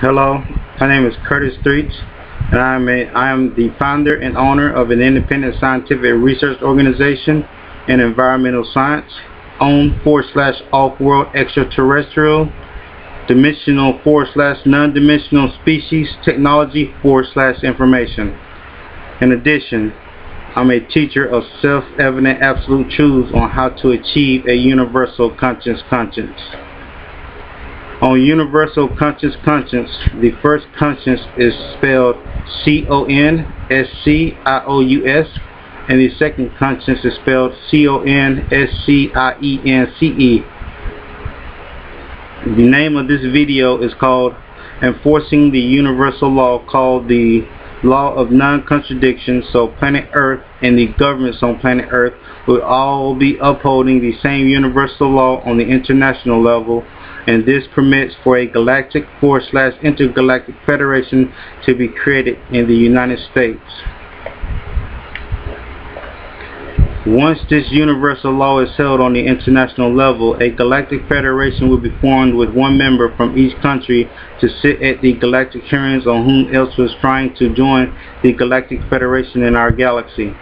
Hello, my name is Curtis Streets, and I am the founder and owner of an independent scientific research organization in environmental science, on/off-world extraterrestrial, dimensional/non-dimensional species technology/information. In addition, I'm a teacher of self-evident absolute truths on how to achieve a universal conscience. On universal conscious, the first conscience is spelled CONSCIOUS, and the second conscience is spelled CONSCIENCE. The name of this video is called Enforcing the Universal Law, called the Law of Non-Contradiction, so planet Earth and the governments on planet Earth will all be upholding the same universal law on the international level, and this permits for a galactic/intergalactic federation to be created in the United States. Once this universal law is held on the international level, a galactic federation will be formed with one member from each country to sit at the galactic hearings on whom else was trying to join the galactic federation in our galaxy.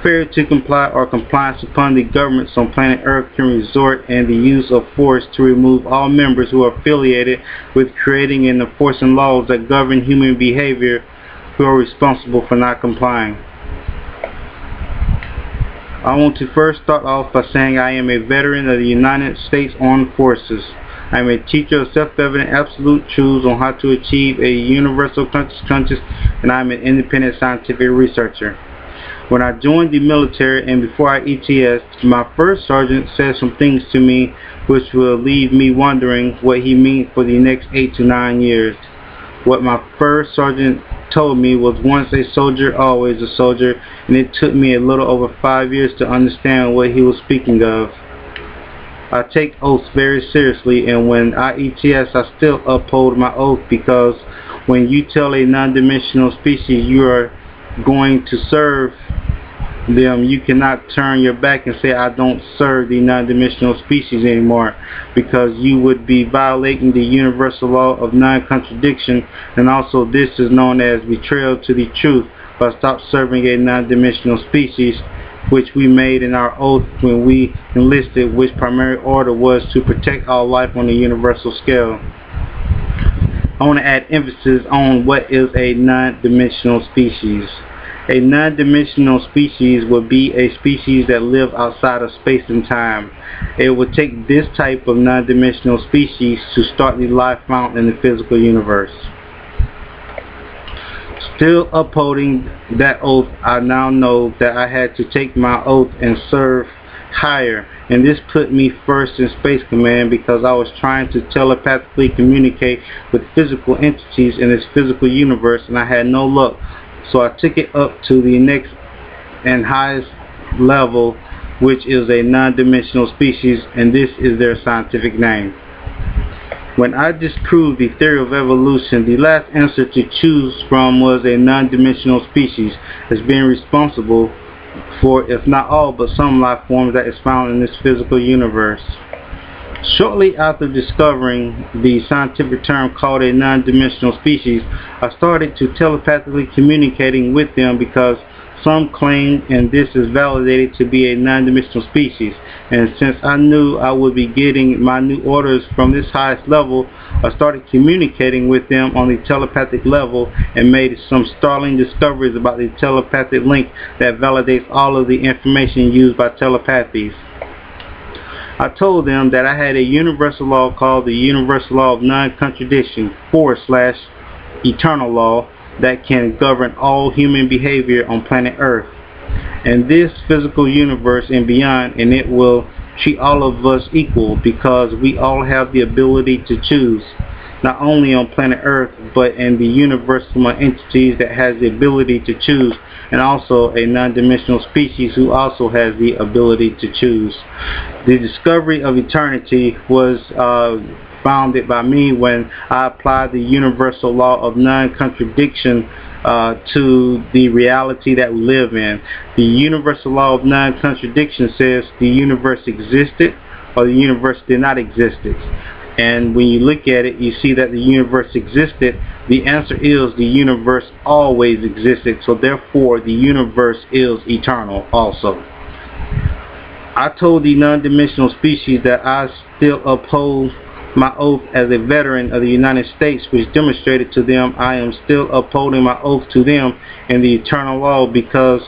Failure to comply or compliance upon the governments on planet Earth can resort in the use of force to remove all members who are affiliated with creating and enforcing laws that govern human behavior who are responsible for not complying. I want to first start off by saying I am a veteran of the United States Armed Forces. I am a teacher of self-evident absolute truths on how to achieve a universal conscious, and I am an independent scientific researcher. When I joined the military and before I ETS, my first sergeant said some things to me which will leave me wondering what he means for the next 8 to 9 years. What my first sergeant told me was, once a soldier, always a soldier, and it took me a little over 5 years to understand what he was speaking of. I take oaths very seriously, and when I ETS, I still uphold my oath, because when you tell a non-dimensional species you are going to serve them, you cannot turn your back and say, I don't serve the non-dimensional species anymore, because you would be violating the universal law of non-contradiction, and also this is known as betrayal to the truth by stop serving a non-dimensional species, which we made in our oath when we enlisted, which primary order was to protect all life on a universal scale. I want to add emphasis on what is a non-dimensional species. A non-dimensional species would be a species that live outside of space and time. It would take this type of non-dimensional species to start the life found in the physical universe. Still upholding that oath, I now know that I had to take my oath and serve higher, and this put me first in Space Command, because I was trying to telepathically communicate with physical entities in this physical universe, and I had no luck. So I took it up to the next and highest level, which is a non-dimensional species, and this is their scientific name. When I disproved the theory of evolution, the last answer to choose from was a non-dimensional species as being responsible for, if not all, but some life forms that is found in this physical universe. Shortly after discovering the scientific term called a non-dimensional species, I started to telepathically communicating with them, because some claim, and this is validated, to be a non-dimensional species. And since I knew I would be getting my new orders from this highest level, I started communicating with them on the telepathic level and made some startling discoveries about the telepathic link that validates all of the information used by telepathies. I told them that I had a universal law called the Universal Law of Non-Contradiction / Eternal Law that can govern all human behavior on planet Earth and this physical universe and beyond, and it will treat all of us equal, because we all have the ability to choose, not only on planet Earth but in the universal entities that has the ability to choose, and also a non-dimensional species who also has the ability to choose. The discovery of eternity was founded by me when I applied the universal law of non-contradiction to the reality that we live in. The universal law of non-contradiction says the universe existed or the universe did not exist. And when you look at it, you see that the universe existed. The answer is the universe always existed, so therefore the universe is eternal also. I told the non-dimensional species that I still uphold my oath as a veteran of the United States, which demonstrated to them I am still upholding my oath to them in the eternal law, because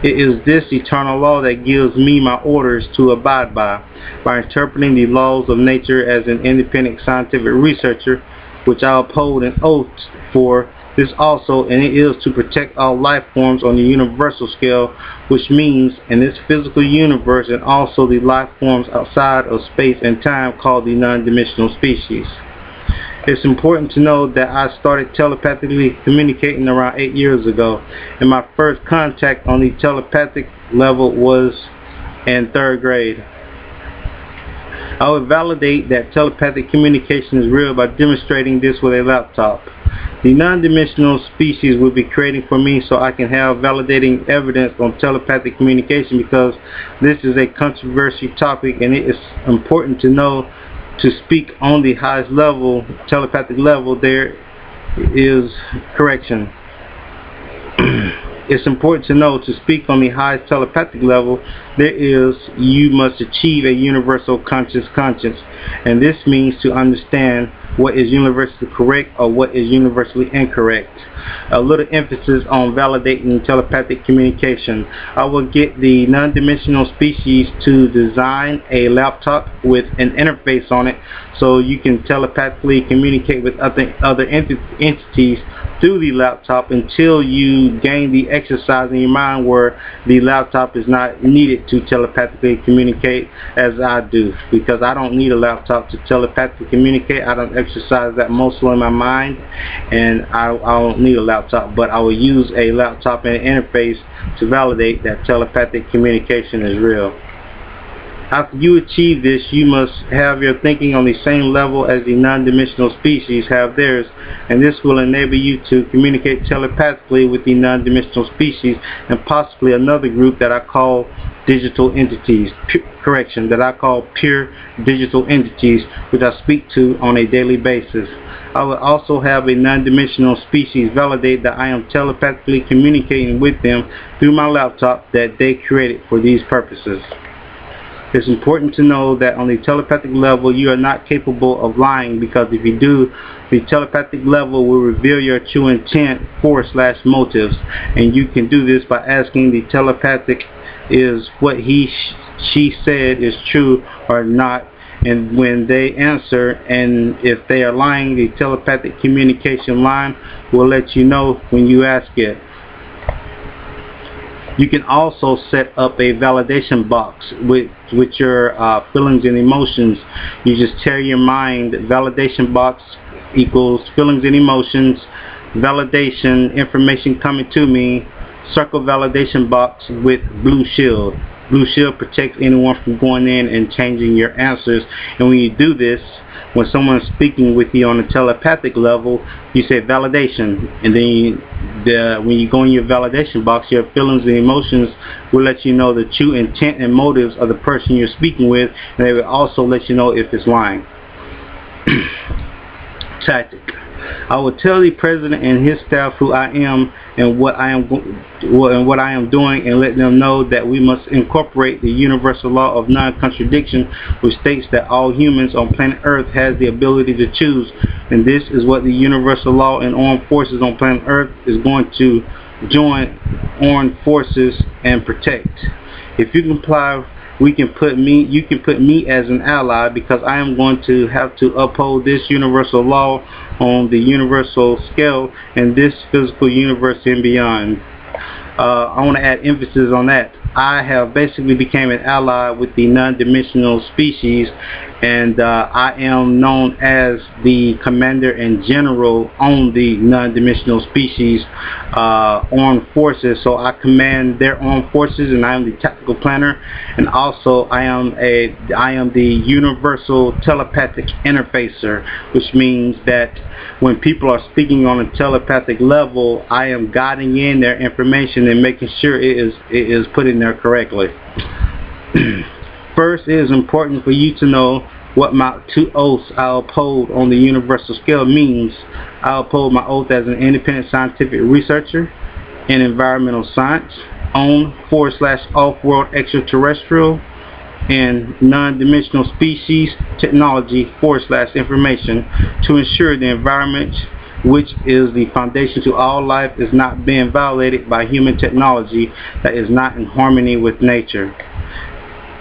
it is this eternal law that gives me my orders to abide by interpreting the laws of nature as an independent scientific researcher, which I uphold an oath for this also, and it is to protect all life forms on the universal scale, which means in this physical universe and also the life forms outside of space and time called the non-dimensional species. It's important to know that I started telepathically communicating around 8 years ago, and my first contact on the telepathic level was in 3rd grade. I would validate that telepathic communication is real by demonstrating this with a laptop. The non-dimensional species will be creating for me so I can have validating evidence on telepathic communication, because this is a controversial topic and it is important to know to speak on the highest level, telepathic level. There is correction. It's important to know to speak on the highest telepathic level, you must achieve a universal conscience, and this means to understand what is universally correct or what is universally incorrect. A little emphasis on validating telepathic communication. I will get the non-dimensional species to design a laptop with an interface on it so you can telepathically communicate with other entities through the laptop until you gain the exercise in your mind where the laptop is not needed to telepathically communicate as I do, because I don't need a laptop to telepathically communicate. I don't exercise that muscle in my mind, and I don't need a laptop, but I will use a laptop and an interface to validate that telepathic communication is real. After you achieve this, you must have your thinking on the same level as the non-dimensional species have theirs, and this will enable you to communicate telepathically with the non-dimensional species and possibly another group that I call digital entities, that I call pure digital entities, which I speak to on a daily basis. I will also have a non-dimensional species validate that I am telepathically communicating with them through my laptop that they created for these purposes. It's important to know that on the telepathic level you are not capable of lying, because if you do, the telepathic level will reveal your true intent / motives, and you can do this by asking the telepathic is what she said is true or not, and when they answer, and if they are lying, the telepathic communication line will let you know when you ask it. You can also set up a validation box with your feelings and emotions. You just tell your mind validation box equals feelings and emotions, validation, information coming to me, circle validation box with blue shield. Blue shield protects anyone from going in and changing your answers. And when you do this, when someone's speaking with you on a telepathic level, you say validation, and then when you go in your validation box, your feelings and emotions will let you know the true intent and motives of the person you're speaking with, and they will also let you know if it's lying. Tactic. I will tell the president and his staff who I am and what I am doing, and let them know that we must incorporate the universal law of non-contradiction, which states that all humans on planet Earth has the ability to choose, and this is what the universal law and armed forces on planet Earth is going to join armed forces and protect. If you comply, you can put me as an ally, because I am going to have to uphold this universal law on the universal scale in this physical universe and beyond. I want to add emphasis on that. I have basically became an ally with the non-dimensional species, and I am known as the commander and general on the non-dimensional species armed forces. So I command their armed forces, and I am the tactical planner, and also I am the universal telepathic interfacer, which means that when people are speaking on a telepathic level, I am guiding in their information and making sure it is put in there correctly. First, it is important for you to know what my two oaths I uphold on the universal scale means. I uphold my oath as an independent scientific researcher in environmental science on/off-world extraterrestrial and non-dimensional species technology /information to ensure the environment, which is the foundation to all life, is not being violated by human technology that is not in harmony with nature.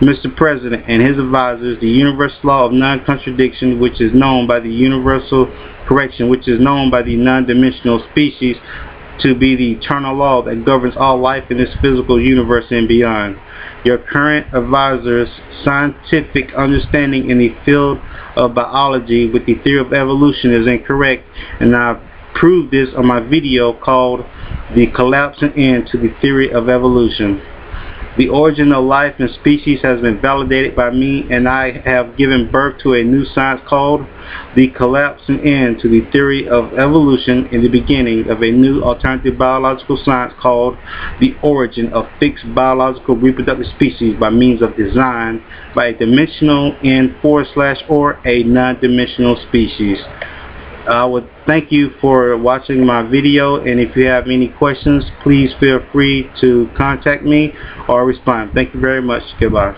Mr. President and his advisors, the universal law of non-contradiction, which is known by the universal correction, which is known by the non-dimensional species to be the eternal law that governs all life in this physical universe and beyond. Your current advisor's scientific understanding in the field of biology with the theory of evolution is incorrect, and I've proved this on my video called The Collapse and End to the Theory of Evolution. The origin of life and species has been validated by me, and I have given birth to a new science called The Collapse and End to the Theory of Evolution, in the beginning of a new alternative biological science called The Origin of Fixed Biological Reproductive Species by means of design by a dimensional n/or a non-dimensional species. I would thank you for watching my video, and if you have any questions, please feel free to contact me or respond. Thank you very much. Goodbye.